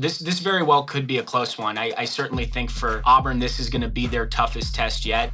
This very well could be a close one. I certainly think for Auburn, this is going to be their toughest test yet.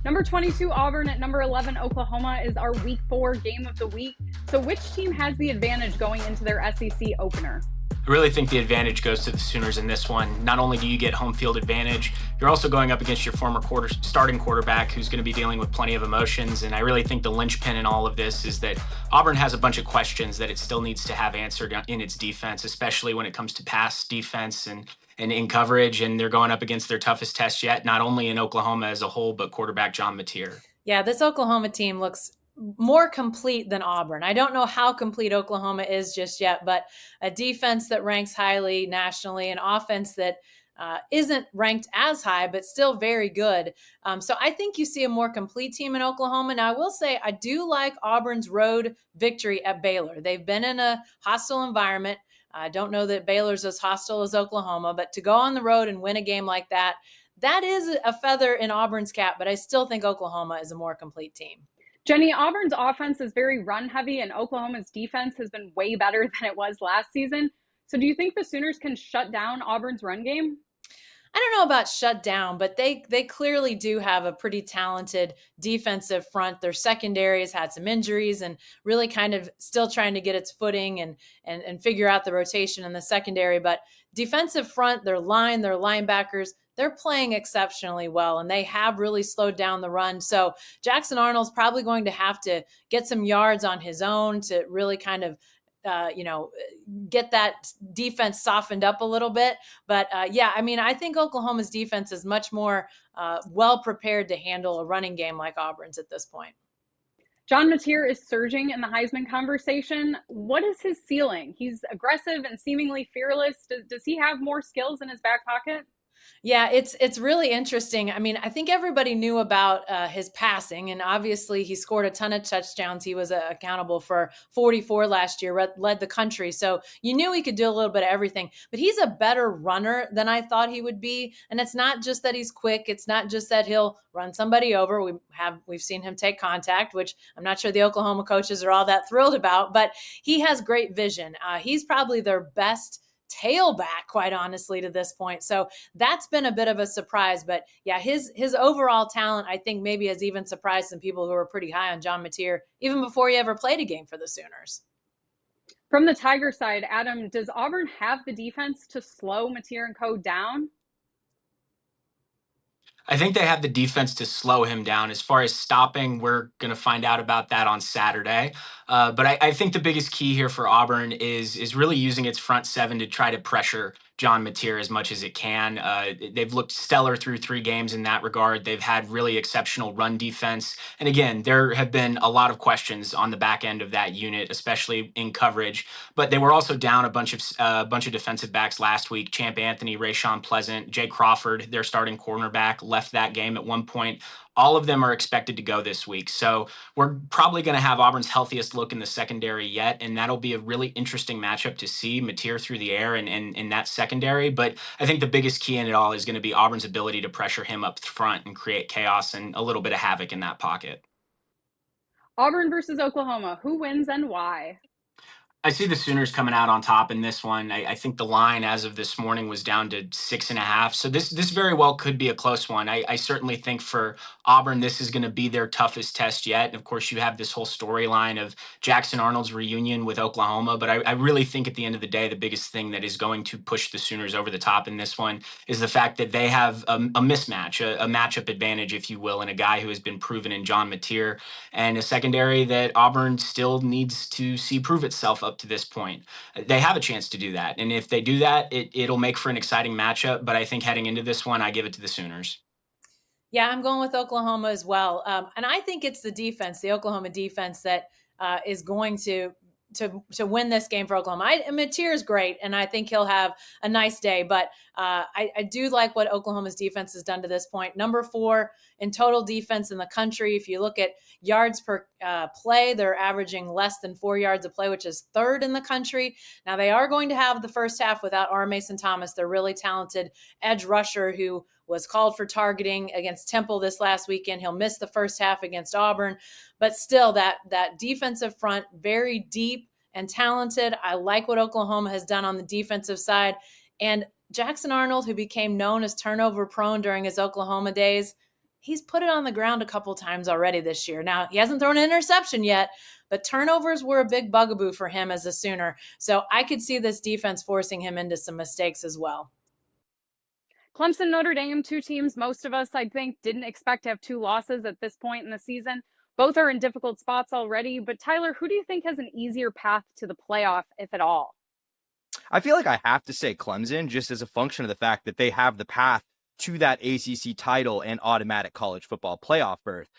Number 22, Auburn at number 11, Oklahoma is our week 4 game of the week. So which team has the advantage going into their SEC opener? I really think the advantage goes to the Sooners in this one. Not only do you get home field advantage, you're also going up against your former starting quarterback who's going to be dealing with plenty of emotions. And I really think the linchpin in all of this is that Auburn has a bunch of questions that it still needs to have answered in its defense, especially when it comes to pass defense and in coverage. And they're going up against their toughest test yet, not only in Oklahoma as a whole, but quarterback John Mateer. Yeah, this Oklahoma team looks more complete than Auburn. I don't know how complete Oklahoma is just yet, but a defense that ranks highly nationally, an offense that isn't ranked as high, but still very good. So I think you see a more complete team in Oklahoma. Now, I will say I do like Auburn's road victory at Baylor. They've been in a hostile environment. I don't know that Baylor's as hostile as Oklahoma, but to go on the road and win a game like that, that is a feather in Auburn's cap, but I still think Oklahoma is a more complete team. Jenny, Auburn's offense is very run heavy and Oklahoma's defense has been way better than it was last season. So do you think the Sooners can shut down Auburn's run game? I don't know about shut down, but they clearly do have a pretty talented defensive front. Their secondary has had some injuries and really kind of still trying to get its footing and figure out the rotation in the secondary. But defensive front, their line, their linebackers, they're playing exceptionally well, and they have really slowed down the run. So Jackson Arnold's probably going to have to get some yards on his own to really kind of get that defense softened up a little bit. But I think Oklahoma's defense is much more well prepared to handle a running game like Auburn's at this point. John Mateer is surging in the Heisman conversation. What is his ceiling? He's aggressive and seemingly fearless. Does he have more skills in his back pocket? Yeah, it's really interesting. I mean, I think everybody knew about his passing, and obviously he scored a ton of touchdowns. He was accountable for 44 last year, led the country. So you knew he could do a little bit of everything. But he's a better runner than I thought he would be. And it's not just that he's quick. It's not just that he'll run somebody over. We've seen him take contact, which I'm not sure the Oklahoma coaches are all that thrilled about. But he has great vision. He's probably their best tailback, quite honestly, to this point. So that's been a bit of a surprise. But yeah, his overall talent, I think, maybe has even surprised some people who were pretty high on John Mateer even before he ever played a game for the Sooners. From the Tiger side, Adam, does Auburn have the defense to slow Mateer and co down? I think they have the defense to slow him down. As far as stopping, we're going to find out about that on Saturday. But I think the biggest key here for Auburn is really using its front seven to try to pressure John Mateer as much as it can. They've looked stellar through 3 games in that regard. They've had really exceptional run defense. And again, there have been a lot of questions on the back end of that unit, especially in coverage. But they were also down a bunch of defensive backs last week. Champ Anthony, Rayshon Pleasant, Jay Crawford, their starting cornerback, left that game at one point. All of them are expected to go this week. So we're probably going to have Auburn's healthiest look in the secondary yet, and that'll be a really interesting matchup to see Mateer through the air and in that secondary. But I think the biggest key in it all is going to be Auburn's ability to pressure him up front and create chaos and a little bit of havoc in that pocket. Auburn versus Oklahoma. Who wins and why? I see the Sooners coming out on top in this one. I think the line as of this morning was down to 6.5. So this very well could be a close one. I certainly think for Auburn, this is going to be their toughest test yet. And of course, you have this whole storyline of Jackson Arnold's reunion with Oklahoma. But I really think at the end of the day, the biggest thing that is going to push the Sooners over the top in this one is the fact that they have a mismatch, a matchup advantage, if you will, in a guy who has been proven in John Mateer and a secondary that Auburn still needs to see prove itself up to this point. They have a chance to do that. And if they do that, it'll make for an exciting matchup. But I think heading into this one, I give it to the Sooners. Yeah, I'm going with Oklahoma as well. And I think it's the defense, the Oklahoma defense, that is going to win this game for Oklahoma. Mateer is great, and I think he'll have a nice day. But I do like what Oklahoma's defense has done to this point. Number 4 in total defense in the country. If you look at yards per play, they're averaging less than 4 yards a play, which is 3rd in the country. Now, they are going to have the first half without R. Mason Thomas, their really talented edge rusher who was called for targeting against Temple this last weekend. He'll miss the first half against Auburn, but still that defensive front, very deep and talented. I like what Oklahoma has done on the defensive side. And Jackson Arnold, who became known as turnover prone during his Oklahoma days, he's put it on the ground a couple times already this year. Now, he hasn't thrown an interception yet, but turnovers were a big bugaboo for him as a Sooner. So I could see this defense forcing him into some mistakes as well. Clemson, Notre Dame, two teams most of us, I think, didn't expect to have two losses at this point in the season. Both are in difficult spots already. But Tyler, who do you think has an easier path to the playoff, if at all? I feel like I have to say Clemson just as a function of the fact that they have the path to that ACC title and automatic college football playoff berth.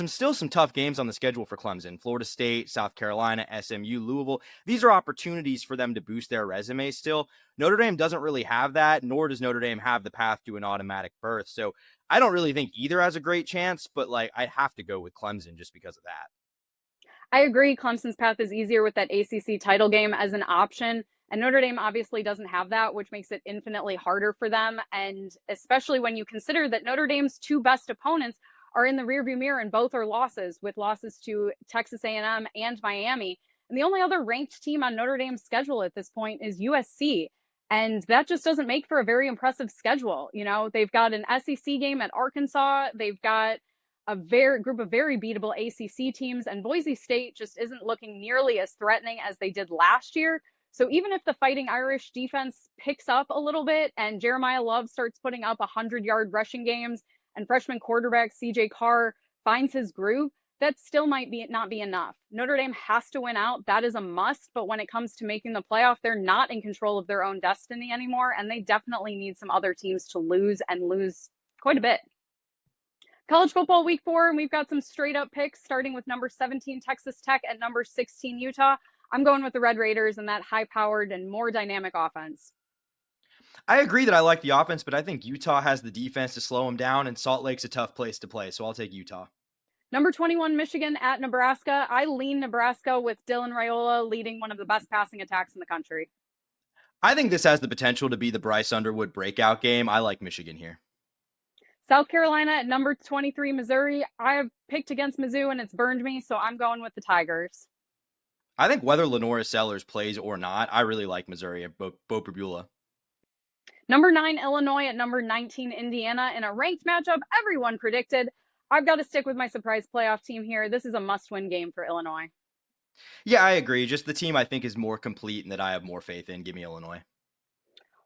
Still some tough games on the schedule for Clemson: Florida State, South Carolina, SMU, Louisville. These are opportunities for them to boost their resume still. Notre Dame doesn't really have that, nor does Notre Dame have the path to an automatic berth. So I don't really think either has a great chance, but I have to go with Clemson just because of that. I agree. Clemson's path is easier with that ACC title game as an option. And Notre Dame obviously doesn't have that, which makes it infinitely harder for them. And especially when you consider that Notre Dame's two best opponents are in the rearview mirror and both are losses, with losses to Texas A&M and Miami. And the only other ranked team on Notre Dame's schedule at this point is USC. And that just doesn't make for a very impressive schedule. They've got an SEC game at Arkansas. They've got a group of very beatable ACC teams, and Boise State just isn't looking nearly as threatening as they did last year. So even if the Fighting Irish defense picks up a little bit and Jeremiah Love starts putting up 100-yard rushing games and freshman quarterback CJ Carr finds his groove, that still might not be enough. Notre Dame has to win out. That is a must. But when it comes to making the playoff, they're not in control of their own destiny anymore, and they definitely need some other teams to lose, and lose quite a bit. College football week 4, and we've got some straight up picks, starting with number 17 Texas Tech at number 16 Utah. I'm going with the Red Raiders and that high powered and more dynamic offense. I agree that I like the offense, but I think Utah has the defense to slow them down, and Salt Lake's a tough place to play, so I'll take Utah. Number 21 Michigan at Nebraska. I lean Nebraska with Dylan Raiola leading one of the best passing attacks in the country. I think this has the potential to be the Bryce Underwood breakout game. I like Michigan here. South Carolina at number 23 Missouri. I have picked against Mizzou and it's burned me, so I'm going with the Tigers. I think whether Lenora Sellers plays or not, I really like Missouri at Bo Prabula. Number 9 Illinois at number 19 Indiana in a ranked matchup everyone predicted. I've got to stick with my surprise playoff team here. This is a must-win game for Illinois. Yeah, I agree. Just the team I think is more complete and that I have more faith in. Give me Illinois.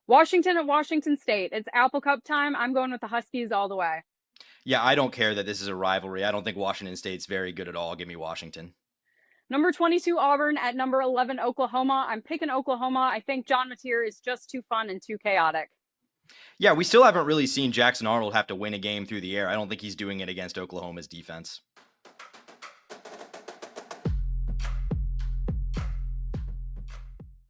Washington at Washington State. It's Apple Cup time. I'm going with the Huskies all the way. Yeah, I don't care that this is a rivalry. I don't think Washington State's very good at all. Give me Washington. Number 22 Auburn at number 11 Oklahoma. I'm picking Oklahoma. I think John Mateer is just too fun and too chaotic. Yeah, we still haven't really seen Jackson Arnold have to win a game through the air. I don't think he's doing it against Oklahoma's defense.